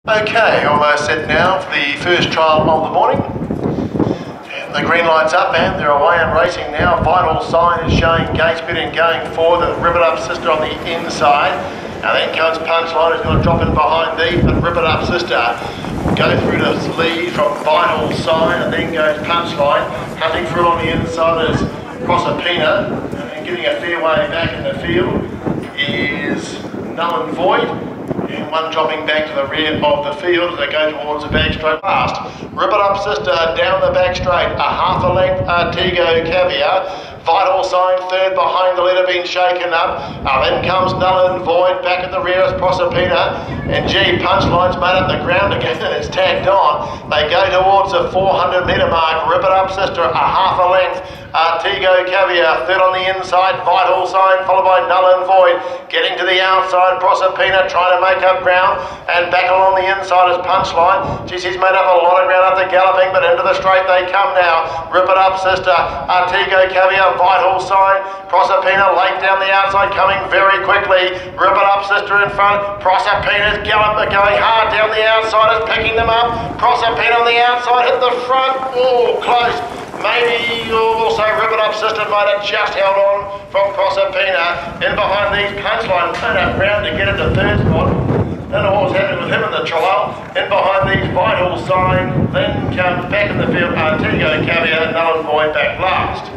Okay, almost set now for the first trial of the morning. And the green light's up and they're away and racing now. Vital Sign is showing gate speed and going forward. The Rip It Up Sister on the inside. And then comes Punchline, who's going to drop in behind these, but Rip It Up Sister go through the lead from Vital Sign, and then goes Punchline. Hunting through on the inside is Proserpina, and getting a fair way back in the field is Null and Void. And one dropping back to the rear of the field as they go towards the back straight fast. Rip It Up Sister down the back straight, a half a length Artigo Caviar. Vital Sign third behind the leader being shaken up. Then comes Null and Void back at the rear as Proserpina. And gee, Punchline's made up the ground again and it's tagged on. They go towards the 400 metre mark. Rip It Up Sister, a half a length. Artigo Caviar third on the inside. Vital Sign followed by Null and Void. Getting to the outside, Proserpina trying to make up ground. And back along the inside is Punchline. Geez, he's made up a lot of ground after galloping, but into the straight they come now. Rip It Up Sister, Artigo Caviar, Vital Sign, Proserpina late down the outside, coming very quickly. Rip It Up Sister in front. Proserpina's going hard down the outside, is picking them up. Proserpina on the outside, hit the front. Oh, close. Maybe also Rip It Up Sister might have just held on from Proserpina. In behind these, Punchline turned up round to get into third spot. Don't know what was happening with him in the trial. In behind these, Vital Sign, then comes back in the field, Artigo Caviar, Null and Void back last.